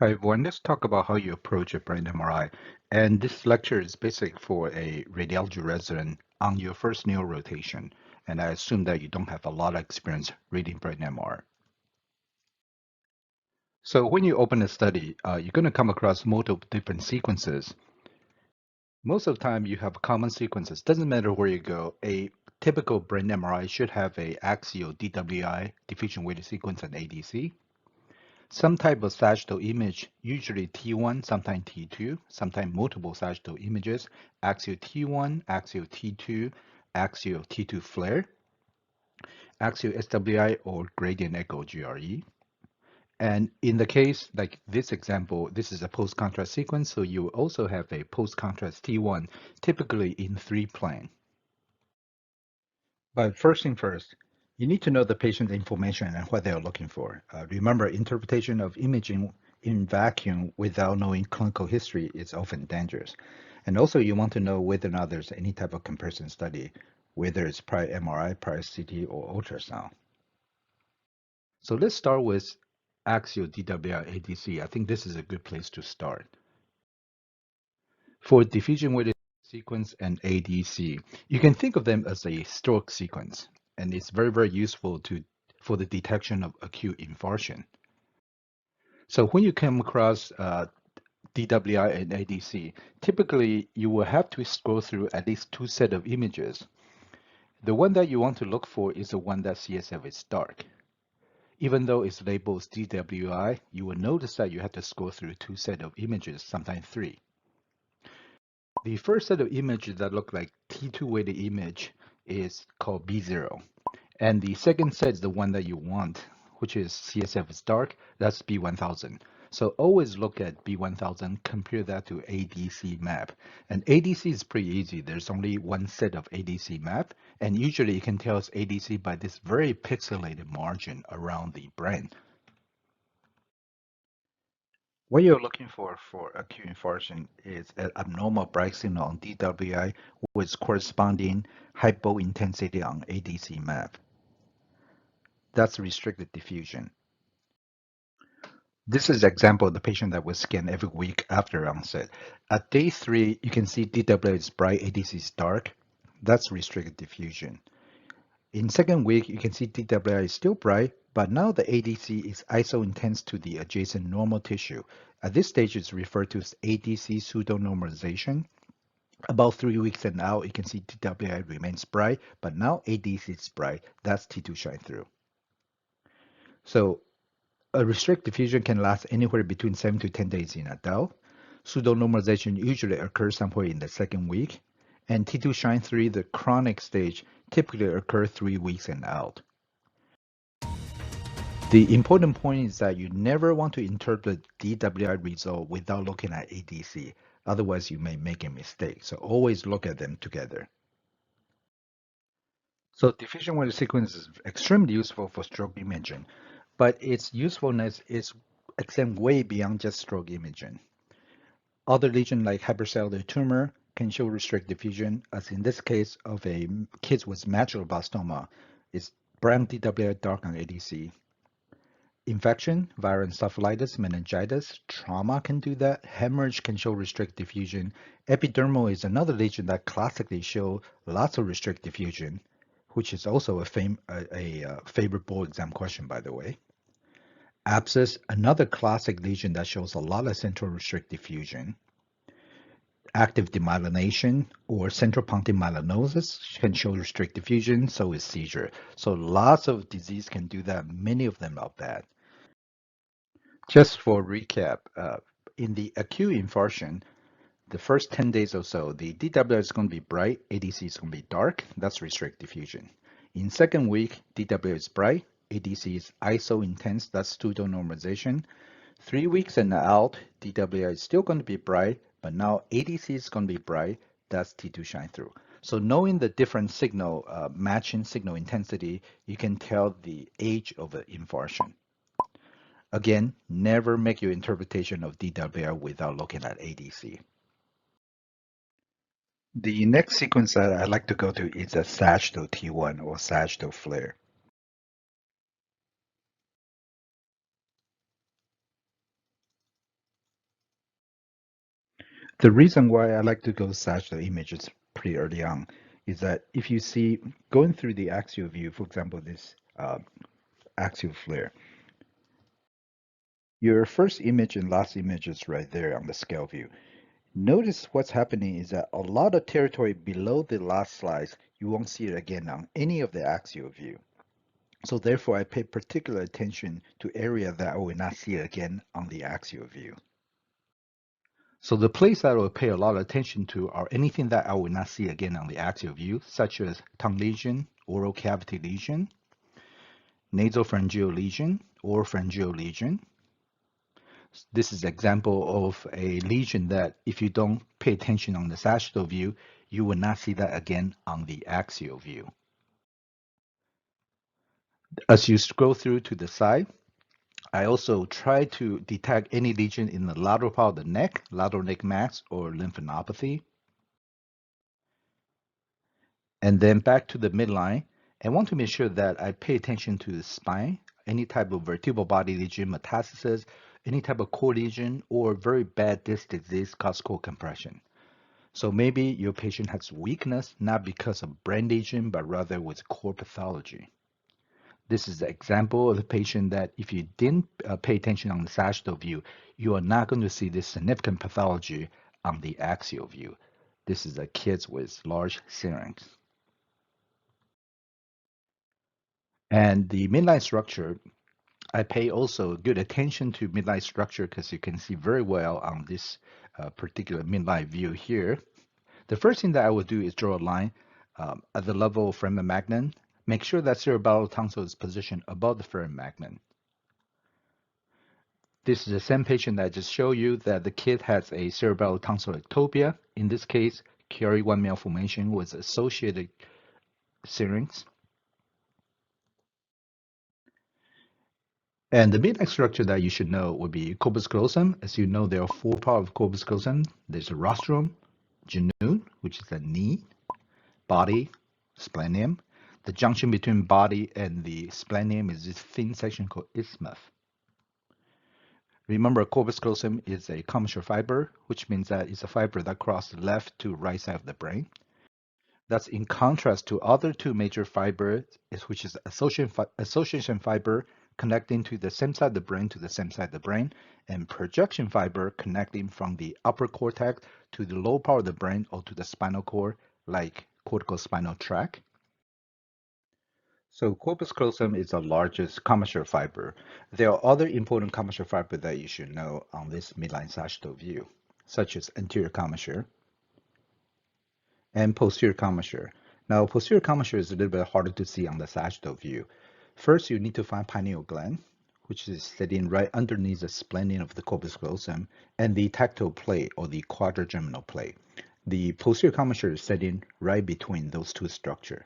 Hi everyone, let's talk about how you approach a brain MRI. And this lecture is basic for a radiology resident on your first neuro rotation. And I assume that you don't have a lot of experience reading brain MR. So when you open a study, you're going to come across multiple different sequences. Most of the time you have common sequences. Doesn't matter where you go. A typical brain MRI should have a axial DWI, diffusion weighted sequence, and ADC. Some type of sagittal image, usually T1, sometimes T2, sometimes multiple sagittal images, Axial T1, Axial T2, Axial T2 FLAIR, Axial SWI, or gradient echo GRE. And in the case like this example, this is a post-contrast sequence, so you also have a post-contrast T1, typically in 3-plane. But first thing first, you need to know the patient's information and what they are looking for. Remember, interpretation of imaging in vacuum without knowing clinical history is often dangerous. And also, you want to know whether or not there's any type of comparison study, whether it's prior MRI, prior CT, or ultrasound. So let's start with axial DWI ADC. I think this is a good place to start. For diffusion weighted sequence and ADC, you can think of them as a stroke sequence, and it's very, very useful for the detection of acute infarction. So when you come across DWI and ADC, typically you will have to scroll through at least 2 sets of images. The one that you want to look for is the one that CSF is dark. Even though it's labeled DWI, you will notice that you have to scroll through 2 sets of images, sometimes 3. The first set of images that look like T2 weighted image is called B0. And the second set is the one that you want, which is CSF is dark, that's B1000. So always look at B1000, compare that to ADC map. And ADC is pretty easy. There's only one set of ADC map, and usually you can tell it's ADC by this very pixelated margin around the brain. What you're looking for acute infarction is an abnormal bright signal on DWI with corresponding hypointensity on ADC map. That's restricted diffusion. This is an example of the patient that was scanned every week after onset. At day 3, you can see DWI is bright, ADC is dark. That's restricted diffusion. In second week, you can see DWI is still bright, but now the ADC is iso-intense to the adjacent normal tissue. At this stage, it's referred to as ADC pseudonormalization. About 3 weeks and out, you can see DWI remains bright, but now ADC is bright. That's T2 shine through. So a restricted diffusion can last anywhere between 7 to 10 days in adult. Pseudonormalization usually occurs somewhere in the second week. And T2 shine 3, the chronic stage, typically occur 3 weeks and out. The important point is that you never want to interpret DWI result without looking at ADC. Otherwise, you may make a mistake. So always look at them together. So diffusion weighted sequence is extremely useful for stroke imaging, but its usefulness is extend way beyond just stroke imaging. Other lesions like hypercellular tumor can show restricted diffusion, as in this case of a kid with medulloblastoma, is brown DWI dark on ADC. Infection, viral encephalitis, meningitis, trauma can do that. Hemorrhage can show restricted diffusion. Epidermal is another lesion that classically show lots of restricted diffusion, which is also a favorite board exam question, by the way. Abscess, another classic lesion that shows a lot of central restricted diffusion. Active demyelination or central punctate melanosis can show restricted diffusion, so is seizure. So lots of disease can do that. Many of them are bad. Just for recap, in the acute infarction, the first 10 days or so, the DWI is going to be bright, ADC is going to be dark. That's restricted diffusion. In second week, DWI is bright, ADC is iso-intense. That's pseudonormalization. 3 weeks and out, DWI is still going to be bright, but now ADC is going to be bright. That's T2 shine through. So knowing the different signal, matching signal intensity, you can tell the age of the infarction. Again, never make your interpretation of DWI without looking at ADC. The next sequence that I like to go to is a Sagittal T1 or Sagittal FLAIR. The reason why I like to go sagittal images pretty early on is that if you see going through the axial view, for example, this axial FLAIR, your first image and last image is right there on the scale view. Notice what's happening is that a lot of territory below the last slice, you won't see it again on any of the axial view. So therefore, I pay particular attention to area that I will not see again on the axial view. So the place that I will pay a lot of attention to are anything that I will not see again on the axial view, such as tongue lesion, oral cavity lesion, nasopharyngeal lesion, or pharyngeal lesion. This is an example of a lesion that if you don't pay attention on the sagittal view, you will not see that again on the axial view. As you scroll through to the side, I also try to detect any lesion in the lateral part of the neck, lateral neck mass, or lymphadenopathy. And then back to the midline, I want to make sure that I pay attention to the spine, any type of vertebral body lesion, metastasis, any type of core lesion, or very bad disc disease caused core compression. So maybe your patient has weakness, not because of brain lesion, but rather with core pathology. This is an example of the patient that if you didn't pay attention on the sagittal view, you are not going to see this significant pathology on the axial view. This is a kid with large syrinx. And the midline structure, I pay also good attention to midline structure because you can see very well on this particular midline view here. The first thing that I would do is draw a line at the level of foramen magnum. Make sure that cerebellar tonsil is positioned above the foramen magnum. This is the same patient that I just showed you that the kid has a cerebellar tonsil ectopia. In this case, KRE1 malformation with associated syrinx. And the midline structure that you should know would be corpus callosum. As you know, there are four parts of corpus callosum. There's a rostrum, genu, which is the knee, body, splenium. The junction between body and the splenium is this thin section called isthmus. Remember, corpus callosum is a commissure fiber, which means that it's a fiber that crosses left to right side of the brain. That's in contrast to other two major fibers, which is association fiber connecting to the same side of the brain to the same side of the brain, and projection fiber connecting from the upper cortex to the lower part of the brain or to the spinal cord, like corticospinal tract. So corpus callosum is the largest commissure fiber. There are other important commissure fibers that you should know on this midline sagittal view, such as anterior commissure and posterior commissure. Now, posterior commissure is a little bit harder to see on the sagittal view. First, you need to find pineal gland, which is sitting right underneath the splenium of the corpus callosum, and the tactile plate or the quadrigeminal plate. The posterior commissure is sitting right between those two structures.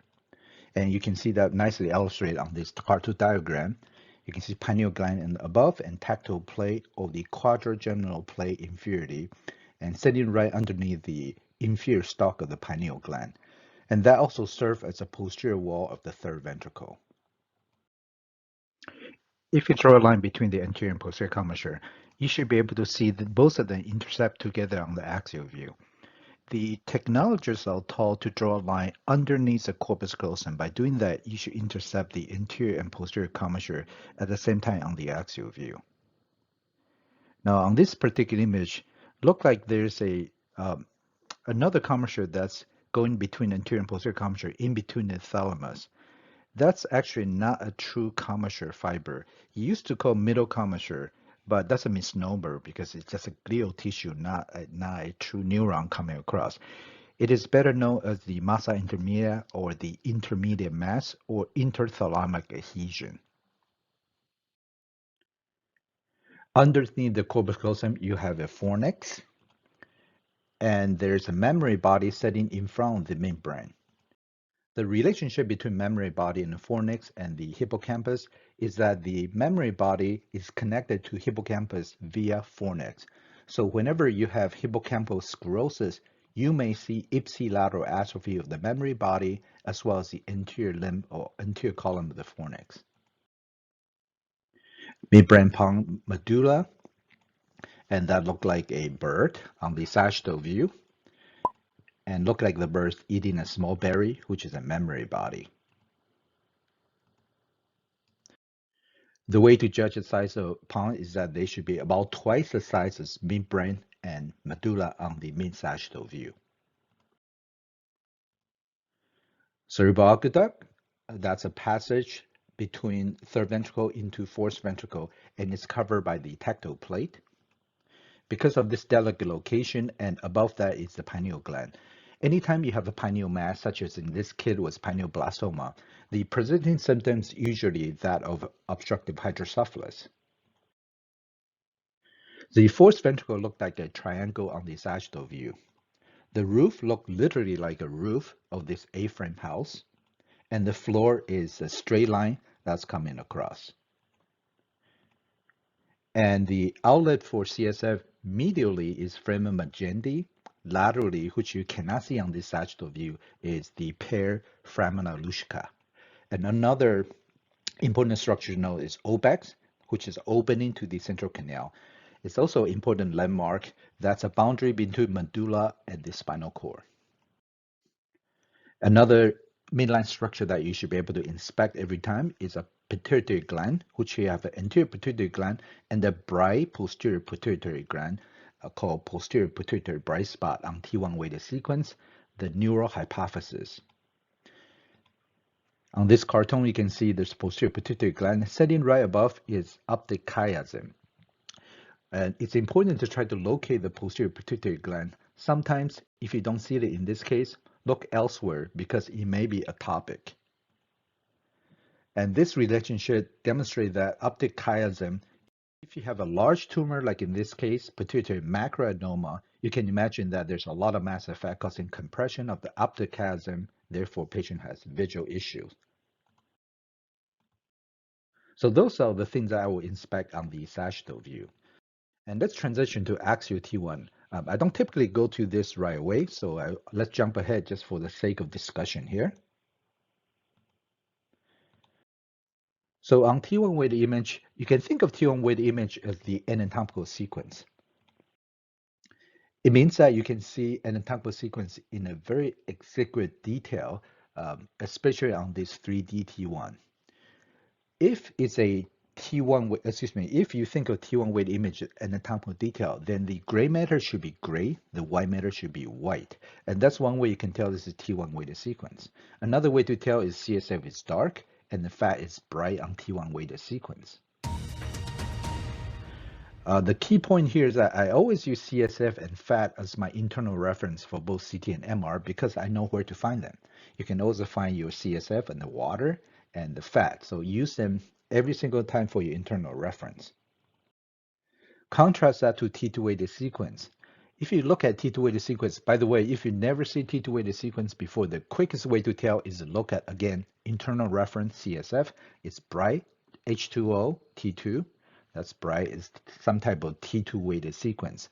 And you can see that nicely illustrated on this cartoon diagram. You can see pineal gland above and tactile plate or the quadrigeminal plate inferiorly, and sitting right underneath the inferior stalk of the pineal gland. And that also serves as a posterior wall of the third ventricle. If you draw a line between the anterior and posterior commissure, you should be able to see that both of them intersect together on the axial view. The technologists are taught to draw a line underneath the corpus callosum. By doing that, you should intercept the anterior and posterior commissure at the same time on the axial view. Now, on this particular image, look like there's another commissure that's going between anterior and posterior commissure in between the thalamus. That's actually not a true commissure fiber. You used to call middle commissure, but that's a misnomer because it's just a glial tissue, not a true neuron coming across. It is better known as the massa intermedia or the intermediate mass or interthalamic adhesion. Underneath the corpus callosum, you have a fornix, and there's a memory body sitting in front of the membrane. The relationship between memory body and the fornix and the hippocampus is that the memory body is connected to hippocampus via fornix. So whenever you have hippocampal sclerosis, you may see ipsilateral atrophy of the memory body as well as the anterior limb or anterior column of the fornix. Midbrain pons medulla and that looked like a bird on the sagittal view, and looked like the bird eating a small berry, which is a mammary body. The way to judge the size of pond is that they should be about twice the size as midbrain and medulla on the mid-sagittal view. Cerebral aqueduct, that's a passage between third ventricle into fourth ventricle, and it's covered by the tactile plate. Because of this delicate location, and above that is the pineal gland. Anytime you have a pineal mass, such as in this kid with pineoblastoma, the presenting symptoms usually that of obstructive hydrocephalus. The fourth ventricle looked like a triangle on the sagittal view. The roof looked literally like a roof of this A-frame house, and the floor is a straight line that's coming across. And the outlet for CSF medially is foramen magendae. Laterally, which you cannot see on this sagittal view, is the pair foramina lucica. And another important structure to know is obex, which is opening to the central canal. It's also an important landmark that's a boundary between medulla and the spinal cord. Another midline structure that you should be able to inspect every time is a pituitary gland, which you have an anterior pituitary gland and the bright posterior pituitary gland called posterior pituitary bright spot on T1 weighted sequence, the neural hypophysis. On this cartoon, you can see this posterior pituitary gland. Sitting right above is optic chiasm. And it's important to try to locate the posterior pituitary gland. Sometimes, if you don't see it in this case, look elsewhere because it may be atopic. And this relationship demonstrates that optic chiasm, if you have a large tumor, like in this case, pituitary macroadenoma, you can imagine that there's a lot of mass effect causing compression of the optic chiasm, therefore patient has visual issues. So those are the things that I will inspect on the sagittal view. And let's transition to Axial T1. I don't typically go to this right away, so let's jump ahead just for the sake of discussion here. So on T1 weighted image, you can think of T1 weighted image as the anatomical sequence. It means that you can see anatomical sequence in a very exquisite detail, especially on this 3D T1. If it's a T1, if you think of T1 weighted image anatomical detail, then the gray matter should be gray, the white matter should be white. And that's one way you can tell this is T1 weighted sequence. Another way to tell is CSF is dark and the fat is bright on T1 weighted sequence. The key point here is that I always use CSF and fat as my internal reference for both CT and MR because I know where to find them. You can also find your CSF in the water and the fat, so use them every single time for your internal reference. Contrast that to T2 weighted sequence. If you look at T2 weighted sequence, by the way, if you never see T2 weighted sequence before, the quickest way to tell is to look at, again, internal reference CSF. It's bright, H2O, T2. That's bright, is some type of T2 weighted sequence.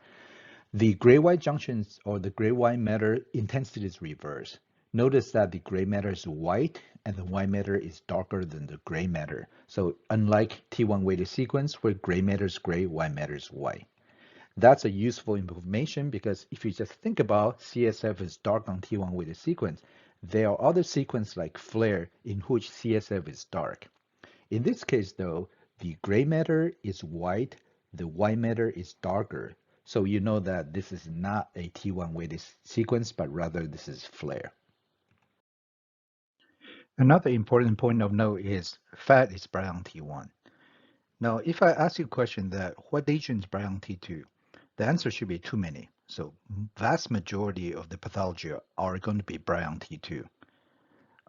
The gray-white junctions or the gray-white matter intensity is reversed. Notice that the gray matter is white and the white matter is darker than the gray matter. So unlike T1 weighted sequence where gray matter is gray, white matter is white. That's a useful information because if you just think about CSF is dark on T1 weighted sequence, there are other sequences like FLAIR in which CSF is dark. In this case though, the gray matter is white, the white matter is darker. So you know that this is not a T1 weighted sequence, but rather this is FLAIR. Another important point of note is fat is bright on T1. Now, if I ask you a question that what lesion is bright on T2, the answer should be too many. So vast majority of the pathology are going to be bright on T2.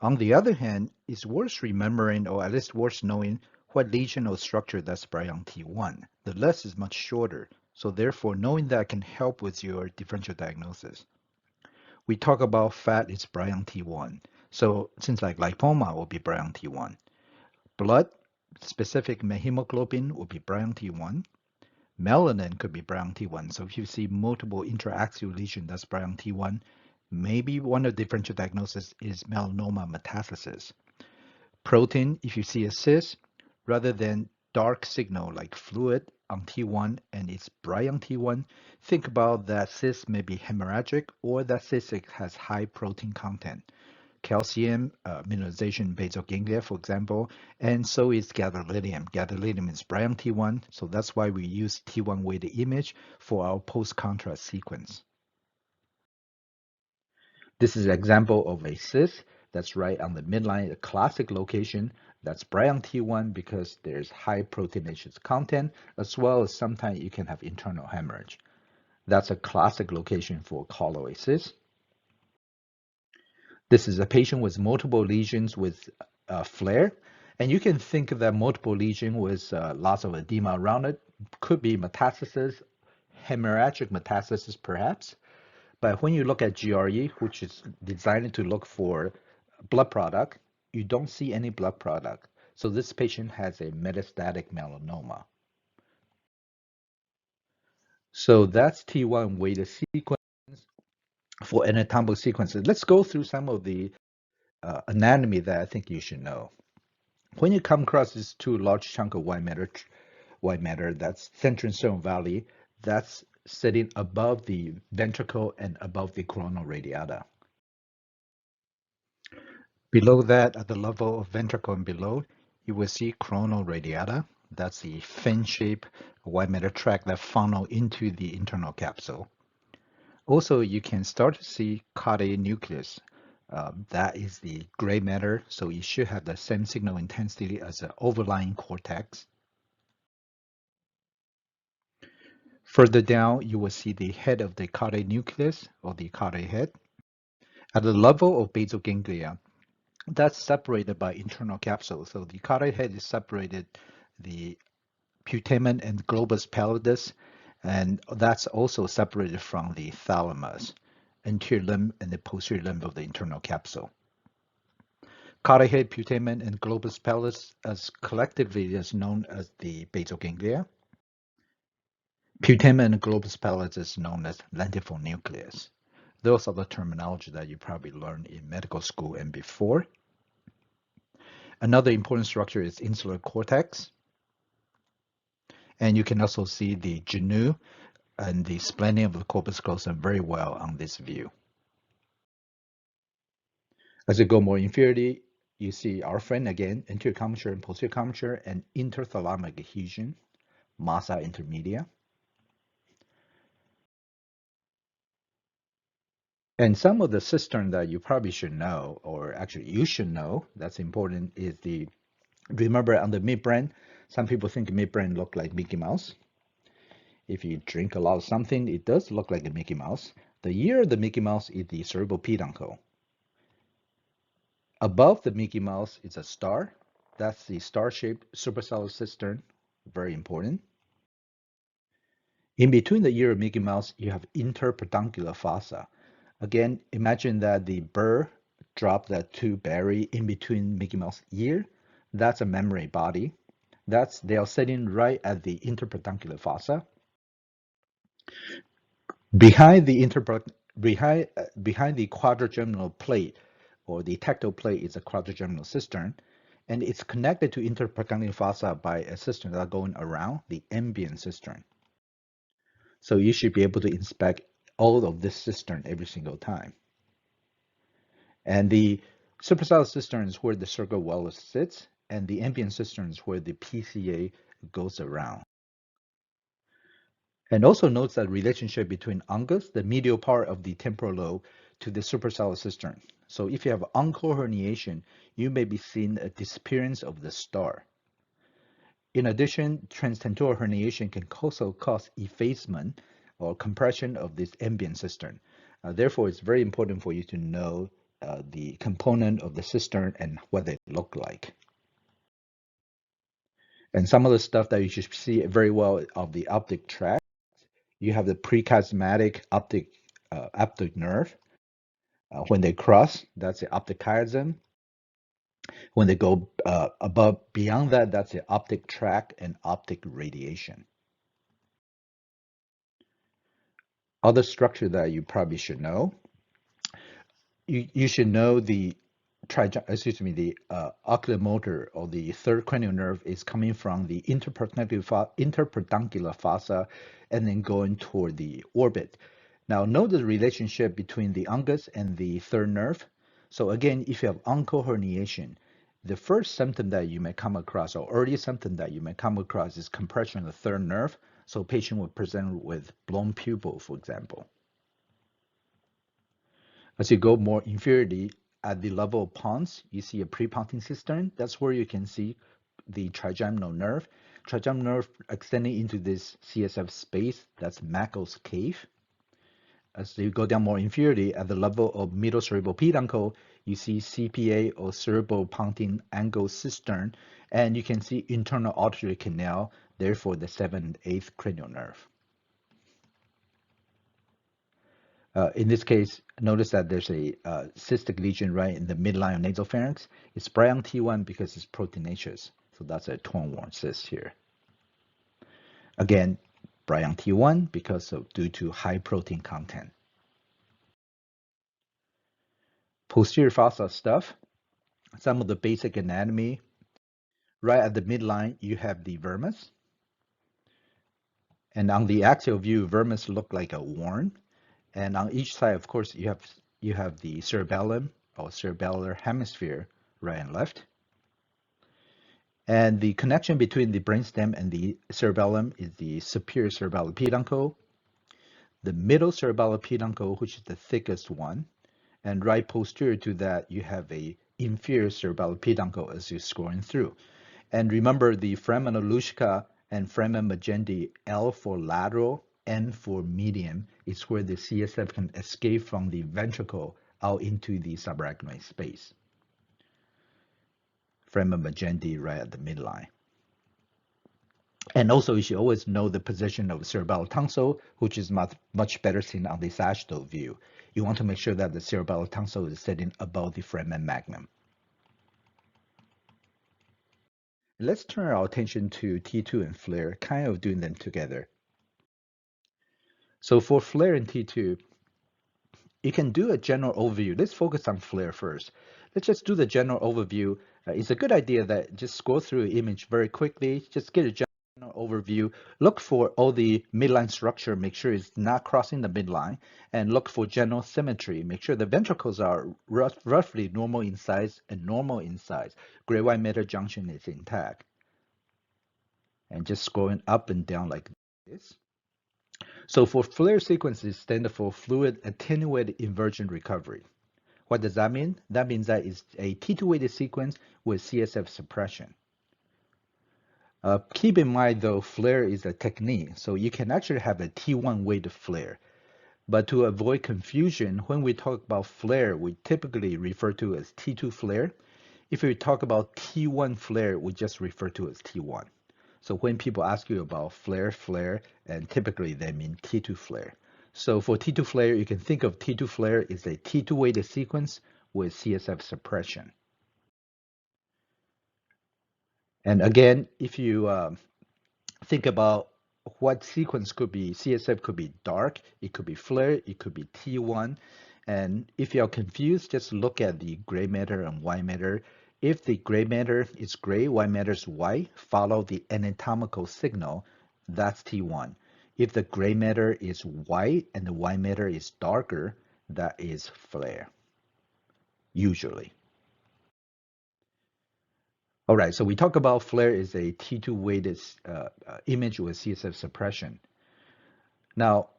On the other hand, it's worth remembering, or at least worth knowing, what lesion or structure that's bright on T1. The list is much shorter, so therefore knowing that can help with your differential diagnosis. We talk about fat is bright on T1. So things like lipoma will be bright on T1. Blood, specific hemoglobin will be bright on T1. Melanin could be bright on T1. So if you see multiple intraaxial lesion that's bright on T1, maybe one of the differential diagnosis is melanoma metastasis. Protein, if you see a cyst, rather than dark signal like fluid on T1 and it's bright on T1, think about that cyst may be hemorrhagic or that cyst has high protein content. Calcium mineralization basal ganglia, for example, and so is gadolinium. Gadolinium is bright on T1, so that's why we use T1 weighted image for our post-contrast sequence. This is an example of a cyst that's right on the midline, a classic location that's bright on T1 because there's high proteinaceous content, as well as sometimes you can have internal hemorrhage. That's a classic location for colloid cyst. This is a patient with multiple lesions with FLAIR, and you can think of that multiple lesion with lots of edema around it. Could be metastasis, hemorrhagic metastasis perhaps. But when you look at GRE, which is designed to look for blood product, you don't see any blood product. So this patient has a metastatic melanoma. So that's T1 weighted sequence for anatomical sequences. Let's go through some of the anatomy that I think you should know. When you come across these two large chunk of white matter, that's central sternal valley, that's sitting above the ventricle and above the coronal radiata. Below that, at the level of ventricle and below, you will see coronal radiata. That's the fin-shaped white matter tract that funnel into the internal capsule. Also, you can start to see caudate nucleus. That is the gray matter, so you should have the same signal intensity as the overlying cortex. Further down, you will see the head of the caudate nucleus, or the caudate head. At the level of basal ganglia, that's separated by internal capsule. So the caudate head is separated, the putamen and globus pallidus, and that's also separated from the thalamus, anterior limb and the posterior limb of the internal capsule. Caudate head, putamen, and globus pallidus as collectively is known as the basal ganglia. Putamen and globus pallidus is known as lentiform nucleus. Those are the terminology that you probably learned in medical school and before. Another important structure is insular cortex. And you can also see the genu and the splenium of the corpus callosum very well on this view. As you go more inferiorly, you see our friend again, anterior commissure and posterior commissure and interthalamic adhesion, massa intermedia. And some of the cistern that you probably should know, or actually you should know, that's important, is the, remember on the midbrain, some people think midbrain look like Mickey Mouse. If you drink a lot of something, it does look like a Mickey Mouse. The ear of the Mickey Mouse is the cerebral peduncle. Above the Mickey Mouse is a star. That's the star-shaped suprasellar cistern, very important. In between the ear of Mickey Mouse, you have interpeduncular fossa. Again, imagine that the bird dropped that two berry in between Mickey Mouse ear. That's a mammary body. They are sitting right at the interpeduncular fossa. Behind the quadrigeminal plate or the tectal plate is a quadrigeminal cistern, and it's connected to interpeduncular fossa by a cistern that are going around the ambient cistern. So you should be able to inspect all of this cistern every single time. And the suprasellar cistern is where the circle well sits, and the ambient cistern is where the PCA goes around. And also note that relationship between ungus, the medial part of the temporal lobe, to the suprasellar cistern. So if you have uncal herniation, you may be seeing a disappearance of the star. In addition, transtentorial herniation can also cause effacement or compression of this ambient cistern. Therefore, it's very important for you to know the component of the cistern and what they look like. And some of the stuff that you should see very well of the optic tract. You have the prechiasmatic optic nerve. When they cross, that's the optic chiasm. When they go beyond that, that's the optic tract and optic radiation. Other structure that you probably should know. You should know the oculomotor or the third cranial nerve is coming from the interpeduncular fossa and then going toward the orbit. Now, note the relationship between the ungus and the third nerve. So again, if you have uncal herniation, the first symptom that you may come across, or early symptom that you may come across, is compression of the third nerve. So patient will present with blown pupil, for example. As you go more inferiorly at the level of pons, you see a prepontine cistern. That's where you can see the trigeminal nerve. Trigeminal nerve extending into this CSF space, that's Meckel's cave. As you go down more inferiorly at the level of middle cerebral peduncle, you see CPA or cerebral pontine angle cistern, and you can see internal auditory canal, therefore the 7th and 8th cranial nerve. In this case, notice that there's a cystic lesion right in the midline of nasopharynx. It's Brain T1 because it's proteinaceous. So that's a Torn-Warren cyst here. Again, Brain T1 because of due to high protein content. Posterior fossa stuff. Some of the basic anatomy. Right at the midline, you have the vermis. And on the axial view, vermis look like a warn. And on each side, of course, you have the cerebellum or cerebellar hemisphere, right and left. And the connection between the brainstem and the cerebellum is the superior cerebellar peduncle, the middle cerebellar peduncle, which is the thickest one, and right posterior to that, you have a inferior cerebellar peduncle as you're scrolling through. And remember the foramen luschka and foramen magendi, L for lateral, N for median, is where the CSF can escape from the ventricle out into the subarachnoid space. Foramen magendi right at the midline. And also, you should always know the position of cerebellar tonsil, which is much better seen on the sagittal view. You want to make sure that the cerebellar tonsil is sitting above the foramen magnum. Let's turn our attention to T2 and FLAIR, kind of doing them together. So for FLAIR and T2, you can do a general overview. Let's focus on FLAIR first. Let's just do the general overview. It's a good idea that just scroll through the image very quickly, just get a general overview, look for all the midline structure, make sure it's not crossing the midline, and look for general symmetry. Make sure the ventricles are roughly normal in size and normal in size. Gray-white matter junction is intact. And just scrolling up and down like this. So for FLAIR sequences, stand for fluid attenuated inversion recovery. What does that mean? That means that it's a T2-weighted sequence with CSF suppression. Keep in mind though, FLAIR is a technique, so you can actually have a T1-weighted FLAIR. But to avoid confusion, when we talk about FLAIR, we typically refer to as T2 FLAIR. If we talk about T1 FLAIR, we just refer to as T1. So when people ask you about FLAIR, and typically they mean T2 FLAIR. So for T2 FLAIR, you can think of T2 FLAIR as a T2-weighted sequence with CSF suppression. And again, if you think about what sequence could be, CSF could be dark, it could be FLAIR, it could be T1. And if you're confused, just look at the gray matter and white matter. If the gray matter is gray, white matter is white, follow the anatomical signal, that's T1. If the gray matter is white and the white matter is darker, that is FLAIR, usually. All right, so we talk about FLAIR is a T2-weighted image with CSF suppression. Now,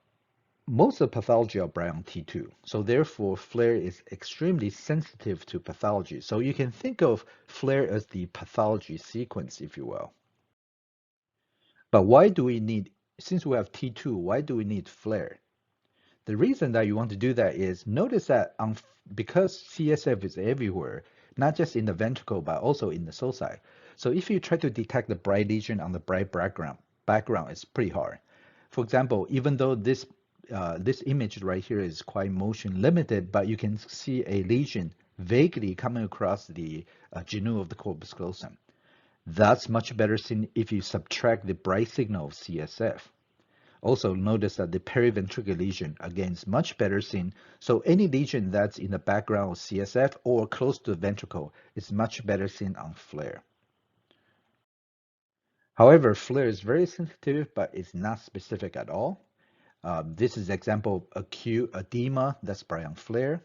most of the pathology are Brain T2, so therefore FLAIR is extremely sensitive to pathology. So you can think of FLAIR as the pathology sequence, if you will. But why do we need, since we have T2, why do we need FLAIR? The reason that you want to do that is notice that because CSF is everywhere, not just in the ventricle, but also in the sulci. So if you try to detect the bright lesion on the bright background, it's pretty hard. For example, even though this image right here is quite motion limited, but you can see a lesion vaguely coming across the genu of the corpus callosum. That's much better seen if you subtract the bright signal of CSF. Also notice that the periventricular lesion, again, is much better seen. So any lesion that's in the background of CSF or close to the ventricle is much better seen on FLAIR. However, FLAIR is very sensitive, but it's not specific at all. This is example of acute edema, that's Bryan FLAIR.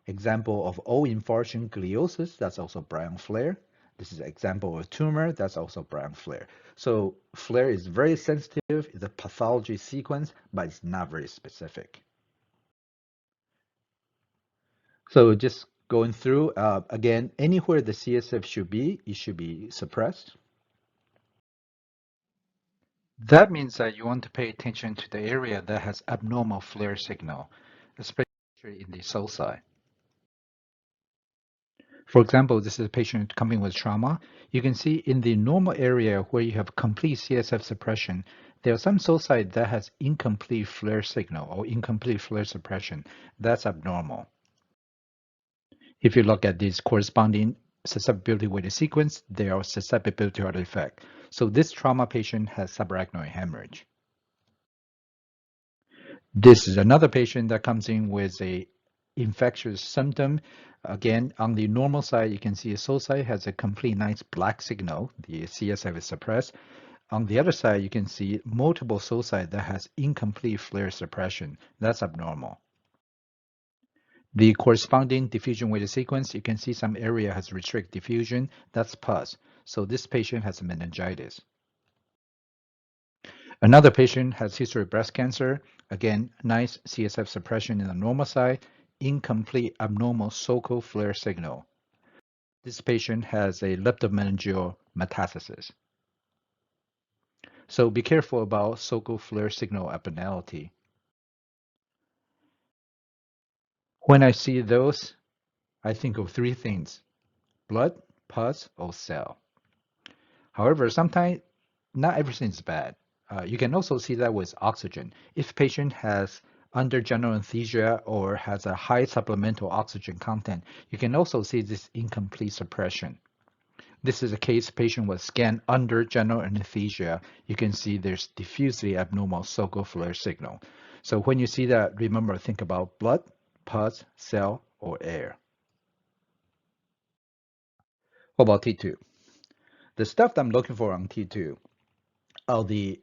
Example of O infarction gliosis, that's also Bryan FLAIR. This is an example of tumor, that's also Bryan FLAIR. So FLAIR is very sensitive, it's a pathology sequence, but it's not very specific. So just going through, again, anywhere the CSF should be, it should be suppressed. That means that you want to pay attention to the area that has abnormal FLAIR signal, especially in the sulci. For example, this is a patient coming with trauma. You can see in the normal area where you have complete CSF suppression, there are some sulci that has incomplete FLAIR signal or incomplete FLAIR suppression. That's abnormal. If you look at these corresponding susceptibility weighted sequence, they are susceptibility artifact. So this trauma patient has subarachnoid hemorrhage. This is another patient that comes in with a infectious symptom. Again, on the normal side, you can see a sulci has a complete nice black signal. The CSF is suppressed. On the other side, you can see multiple sulci that has incomplete FLAIR suppression. That's abnormal. The corresponding diffusion weighted sequence, you can see some area has restricted diffusion. That's pus. So this patient has meningitis. Another patient has history of breast cancer. Again, nice CSF suppression in the normal side, incomplete abnormal sulcal FLAIR signal. This patient has a leptomeningeal metastasis. So be careful about sulcal FLAIR signal abnormality. When I see those, I think of three things: blood, pus, or cell. However, sometimes not everything is bad. You can also see that with oxygen. If patient has under general anesthesia or has a high supplemental oxygen content, you can also see this incomplete suppression. This is a case patient was scanned under general anesthesia. You can see there's diffusely abnormal sulcal FLAIR signal. So when you see that, remember, think about blood, pus, cell, or air. What about T2? The stuff that I'm looking for on T2 are the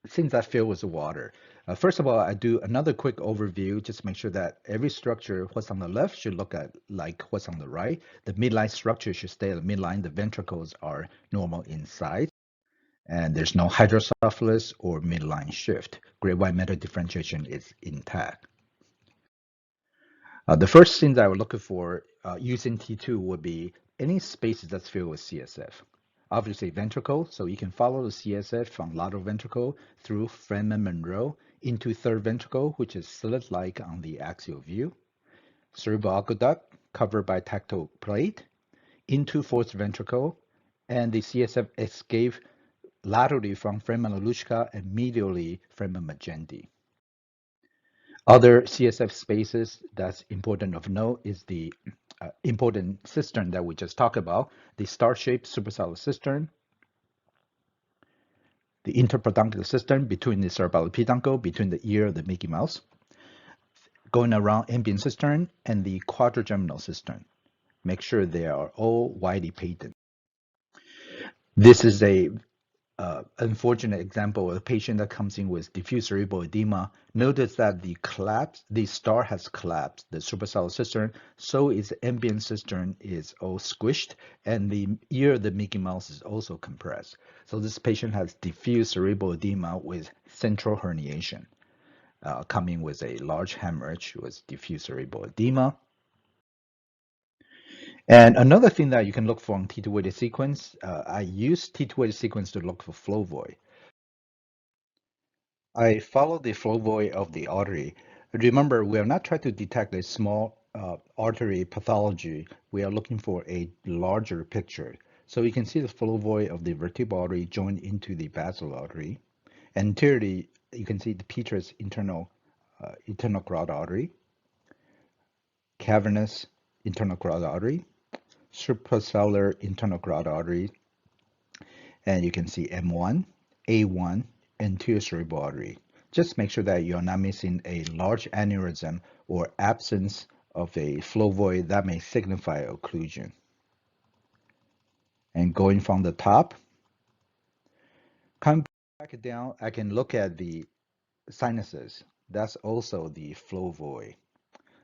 things that fill with water. First of all, I do another quick overview, just make sure that every structure, what's on the left should look at like what's on the right. The midline structure should stay at the midline. The ventricles are normal inside. And there's no hydrocephalus or midline shift. Grade 1 meta differentiation is intact. The first thing that I would look for using T2 would be any spaces that's filled with CSF. Obviously ventricle, so you can follow the CSF from lateral ventricle through Freeman Monroe into third ventricle, which is slit-like on the axial view. Cerebral aqueduct covered by tactile plate into fourth ventricle, and the CSF escape laterally from Freeman Luschka and medially Freeman Magendie. Other CSF spaces that's important of note is the important cistern that we just talked about, the star-shaped supracellular cistern, the interpeduncular cistern between the cerebral peduncle, between the ear of the Mickey Mouse, going around ambient cistern, and the quadrigeminal cistern. Make sure they are all widely patent. This is a unfortunate example of a patient that comes in with diffuse cerebral edema. Notice that the star has collapsed, the supracellular cistern, so its ambient cistern is all squished, and the ear of the Mickey Mouse is also compressed. So this patient has diffuse cerebral edema with central herniation, coming with a large hemorrhage with diffuse cerebral edema. And another thing that you can look for on T2 weighted sequence, I use T2 weighted sequence to look for flow void. I follow the flow void of the artery. Remember, we are not trying to detect a small artery pathology. We are looking for a larger picture. So you can see the flow void of the vertebral artery joined into the basal artery. Anteriorly, you can see the petrous internal carotid artery, cavernous internal carotid artery, supracellular internal carotid artery, and you can see M1, A1, anterior cerebral artery. Just make sure that you're not missing a large aneurysm or absence of a flow void that may signify occlusion. And going from the top, come back down, I can look at the sinuses. That's also the flow void.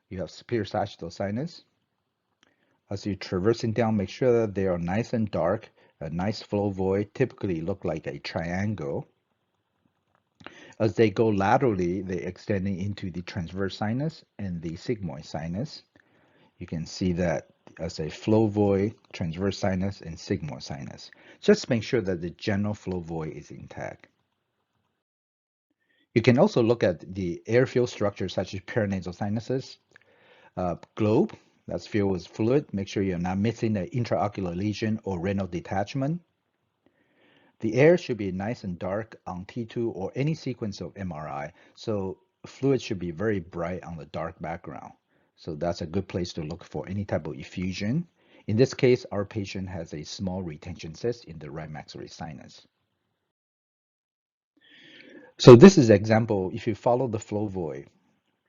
You have superior sagittal sinus. As you're traversing down, make sure that they are nice and dark. A nice flow void typically look like a triangle. As they go laterally, they extending into the transverse sinus and the sigmoid sinus. You can see that as a flow void, transverse sinus, and sigmoid sinus. Just make sure that the general flow void is intact. You can also look at the airfield structures such as paranasal sinuses, globe that's filled with fluid. Make sure you're not missing an intraocular lesion or renal detachment. The air should be nice and dark on T2 or any sequence of MRI, so fluid should be very bright on the dark background. So that's a good place to look for any type of effusion. In this case, our patient has a small retention cyst in the right maxillary sinus. So this is an example. If you follow the flow void,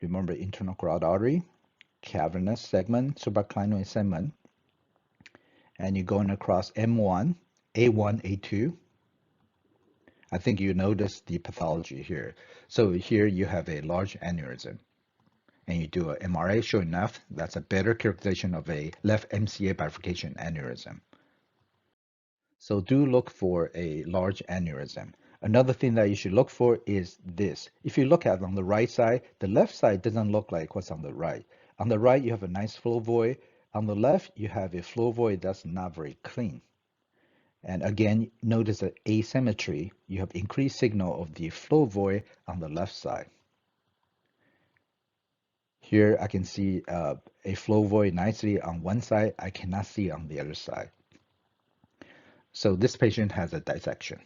remember internal carotid artery, cavernous segment, supraclinoid segment, and you're going across M1, A1, A2. I think you notice the pathology here. So here you have a large aneurysm, and you do an MRI. Sure enough, that's a better characterization of a left MCA bifurcation aneurysm. So do look for a large aneurysm. Another thing that you should look for is this. If you look at on the right side, the left side doesn't look like what's on the right. On the right, you have a nice flow void. On the left, you have a flow void that's not very clean. And again, notice the asymmetry. You have increased signal of the flow void on the left side. Here I can see a flow void nicely on one side. I cannot see on the other side. So this patient has a dissection.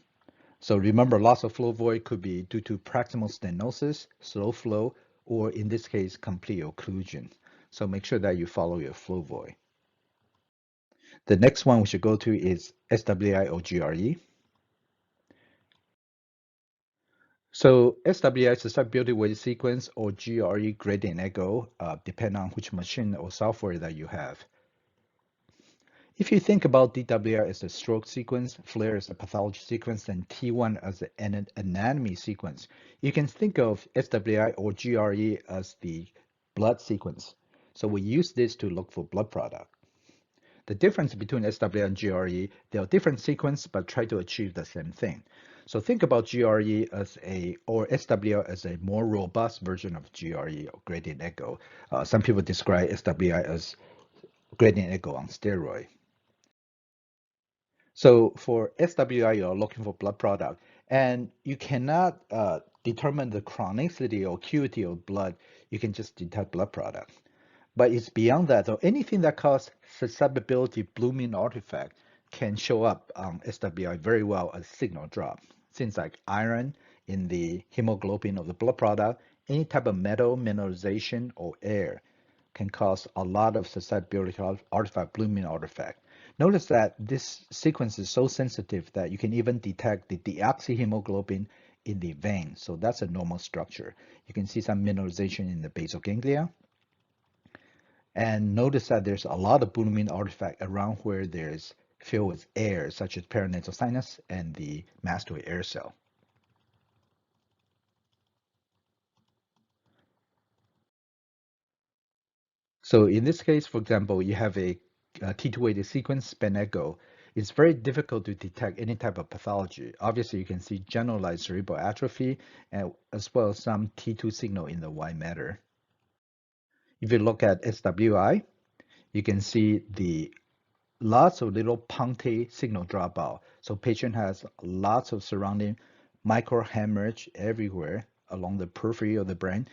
So remember, loss of flow void could be due to proximal stenosis, slow flow, or in this case, complete occlusion. So make sure that you follow your flow void. The next one we should go to is SWI or GRE. So SWI susceptibility weighted sequence or GRE gradient echo, depend on which machine or software that you have. If you think about DWI as a stroke sequence, FLAIR as a pathology sequence, and T1 as an anatomy sequence, you can think of SWI or GRE as the blood sequence. So we use this to look for blood product. The difference between SWI and GRE, they are different sequence but try to achieve the same thing. So think about GRE as or SWI as a more robust version of GRE or gradient echo. Some people describe SWI as gradient echo on steroid. So for SWI, you're looking for blood product, and you cannot determine the chronicity or acuity of blood. You can just detect blood product. But it's beyond that. So anything that causes susceptibility blooming artifact can show up on SWI very well as signal drop. Things like iron in the hemoglobin of the blood product, any type of metal mineralization or air can cause a lot of susceptibility artifact, blooming artifact. Notice that this sequence is so sensitive that you can even detect the deoxyhemoglobin in the vein. So that's a normal structure. You can see some mineralization in the basal ganglia. And notice that there's a lot of blooming artifact around where there's filled with air, such as paranasal sinus and the mastoid air cell. So in this case, for example, you have a T2 weighted sequence span echo. It's very difficult to detect any type of pathology. Obviously, you can see generalized cerebral atrophy and as well as some T2 signal in the white matter. If you look at SWI, you can see the lots of little punctate signal dropout. So patient has lots of surrounding microhemorrhage everywhere along the periphery of the brain.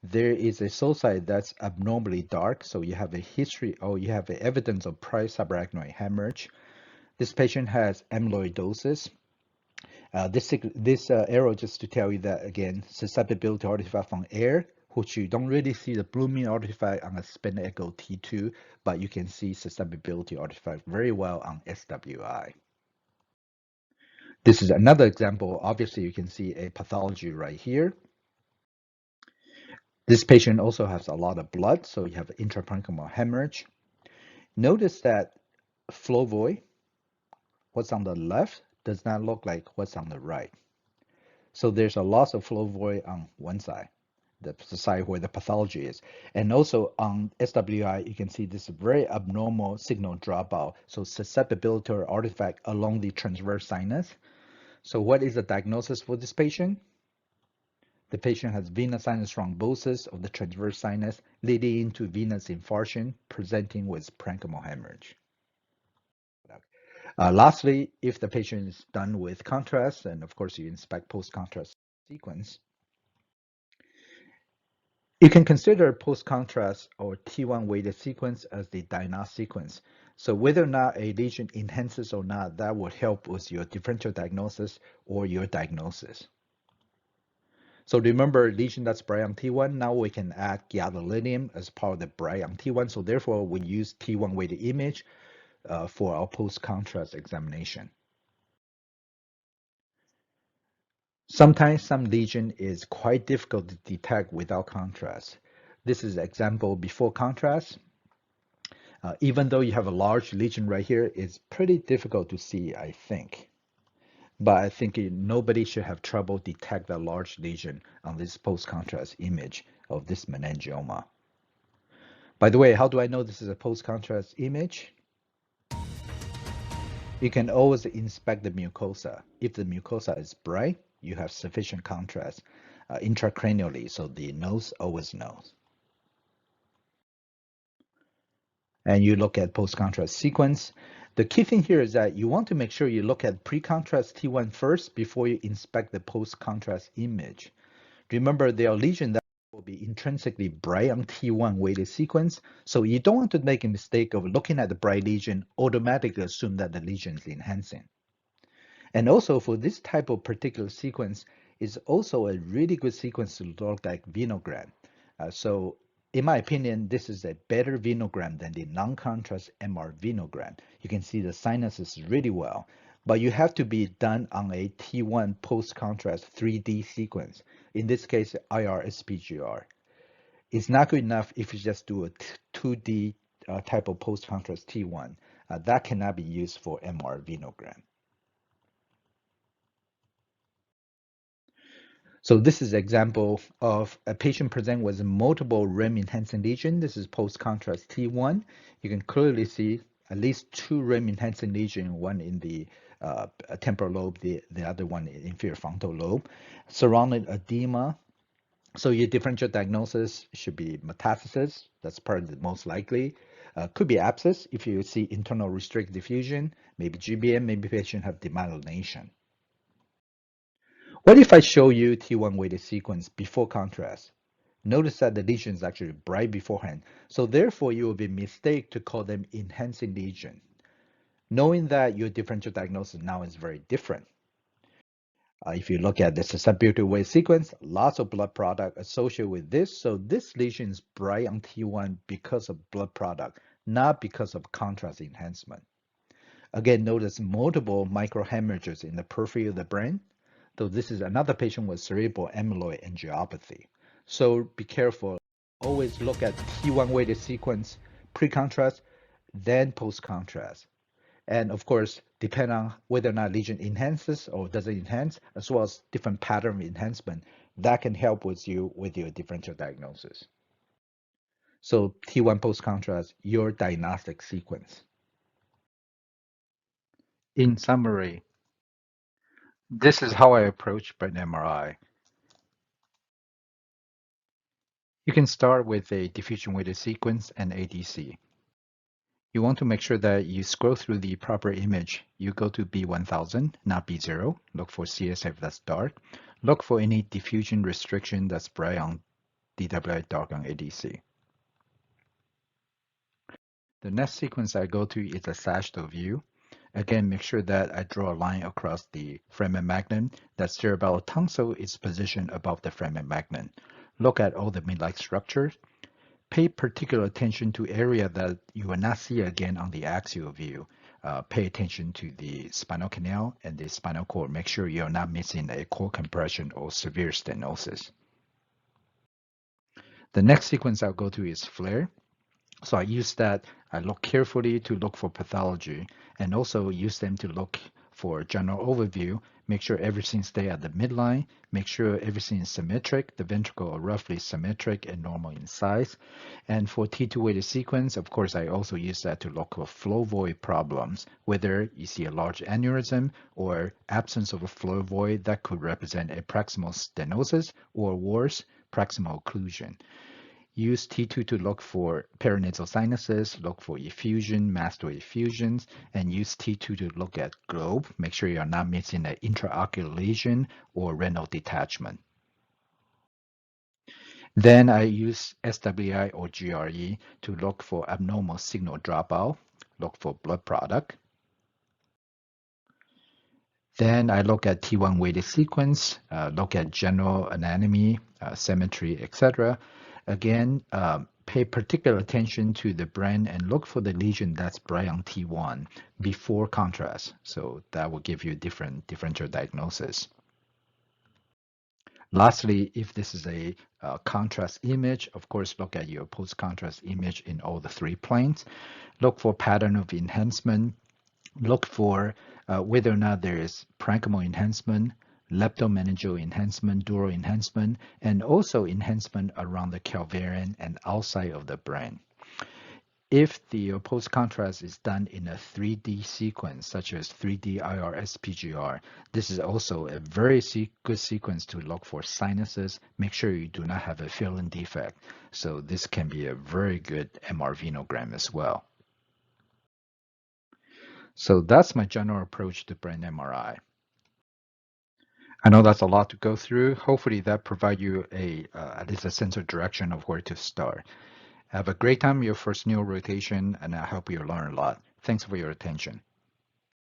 There is a sulci that's abnormally dark, so you have a history or you have evidence of prior subarachnoid hemorrhage. This patient has amyloidosis. This arrow just to tell you that again, susceptibility artifact from air, which you don't really see the blooming artifact on a spin echo T2, but you can see susceptibility artifact very well on SWI. This is another example. Obviously, you can see a pathology right here. This patient also has a lot of blood, so you have intraparenchymal hemorrhage. Notice that flow void, what's on the left, does not look like what's on the right. So there's a loss of flow void on one side, the side where the pathology is. And also on SWI, you can see this very abnormal signal dropout. So susceptibility or artifact along the transverse sinus. So what is the diagnosis for this patient? The patient has venous sinus thrombosis of the transverse sinus leading into venous infarction, presenting with parenchymal hemorrhage. Lastly, if the patient is done with contrast, and of course you inspect post-contrast sequence, you can consider post-contrast or T1 weighted sequence as the diagnostic sequence. So whether or not a lesion enhances or not, that would help with your differential diagnosis or your diagnosis. So remember, lesion that's bright on T1, now we can add gadolinium as part of the bright on T1. So therefore, we use T1 weighted image for our post-contrast examination. Sometimes some lesion is quite difficult to detect without contrast. This is an example before contrast. Even though you have a large lesion right here, it's pretty difficult to see, I think. But I think nobody should have trouble detect a large lesion on this post-contrast image of this meningioma. By the way, how do I know this is a post-contrast image? You can always inspect the mucosa. If the mucosa is bright, you have sufficient contrast intracranially, so the nose always knows. And you look at post-contrast sequence. The key thing here is that you want to make sure you look at pre-contrast T1 first before you inspect the post-contrast image. Remember, there are lesions that will be intrinsically bright on T1 weighted sequence, so you don't want to make a mistake of looking at the bright lesion, automatically assume that the lesion is enhancing. And also for this type of particular sequence is also a really good sequence to look like venogram. So in my opinion, this is a better venogram than the non-contrast MR venogram. You can see the sinuses really well, but you have to be done on a T1 post-contrast 3D sequence. In this case, IR-SPGR. It's not good enough if you just do a 2D type of post-contrast T1. That cannot be used for MR venogram. So this is an example of a patient present with multiple REM enhancing lesion. This is post-contrast T1. You can clearly see at least two REM enhancing lesion, one in the temporal lobe, the other one in inferior frontal lobe, surrounding edema. So your differential diagnosis should be metastasis. That's probably the most likely. Could be abscess if you see internal restricted diffusion, maybe GBM, maybe patient have demyelination. What if I show you T1 weighted sequence before contrast? Notice that the lesion is actually bright beforehand, so therefore you will be mistake to call them enhancing lesion, knowing that your differential diagnosis now is very different. If you look at the susceptibility weight sequence, lots of blood product associated with this, so this lesion is bright on T1 because of blood product, not because of contrast enhancement. Again, notice multiple microhemorrhages in the periphery of the brain. So this is another patient with cerebral amyloid angiopathy. So be careful. Always look at T1 weighted sequence, pre-contrast, then post-contrast. And of course, depend on whether or not lesion enhances or doesn't enhance, as well as different pattern of enhancement, that can help with you with your differential diagnosis. So T1 post-contrast, your diagnostic sequence. In summary, this is how I approach brain MRI. You can start with a diffusion weighted sequence and ADC. You want to make sure that you scroll through the proper image. You go to B1000, not B0. Look for CSF that's dark. Look for any diffusion restriction that's bright on DWI, dark on ADC. The next sequence I go to is a sagittal view. Again, make sure that I draw a line across the foramen magnum, that cerebellar tonsil is positioned above the foramen magnum. Look at all the midline structures. Pay particular attention to area that you will not see again on the axial view. Pay attention to the spinal canal and the spinal cord. Make sure you're not missing a cord compression or severe stenosis. The next sequence I'll go to is FLAIR. So I use that, I look carefully to look for pathology and also use them to look for general overview, make sure everything stay at the midline, make sure everything is symmetric, the ventricle are roughly symmetric and normal in size. And for T2 weighted sequence, of course, I also use that to look for flow void problems, whether you see a large aneurysm or absence of a flow void that could represent a proximal stenosis or worse, proximal occlusion. Use T2 to look for paranasal sinuses, look for effusion, mastoid effusions, and use T2 to look at globe. Make sure you're not missing an intraocular lesion or renal detachment. Then I use SWI or GRE to look for abnormal signal dropout, look for blood product. Then I look at T1 weighted sequence, look at general anatomy, symmetry, etc. Again, pay particular attention to the brain and look for the lesion that's bright on T1 before contrast. So that will give you differential diagnosis. Lastly, if this is a contrast image, of course, look at your post-contrast image in all the three planes. Look for pattern of enhancement. Look for whether or not there is parenchymal enhancement, leptomeningeal enhancement, dural enhancement, and also enhancement around the calvarium and outside of the brain. If the post-contrast is done in a 3D sequence, such as 3D IR-SPGR, this is also a very good sequence to look for sinuses. Make sure you do not have a filling defect. So this can be a very good MR venogram as well. So that's my general approach to brain MRI. I know that's a lot to go through. Hopefully that provides you at least a sense of direction of where to start. Have a great time your first neuro rotation, and I hope you learn a lot. Thanks for your attention.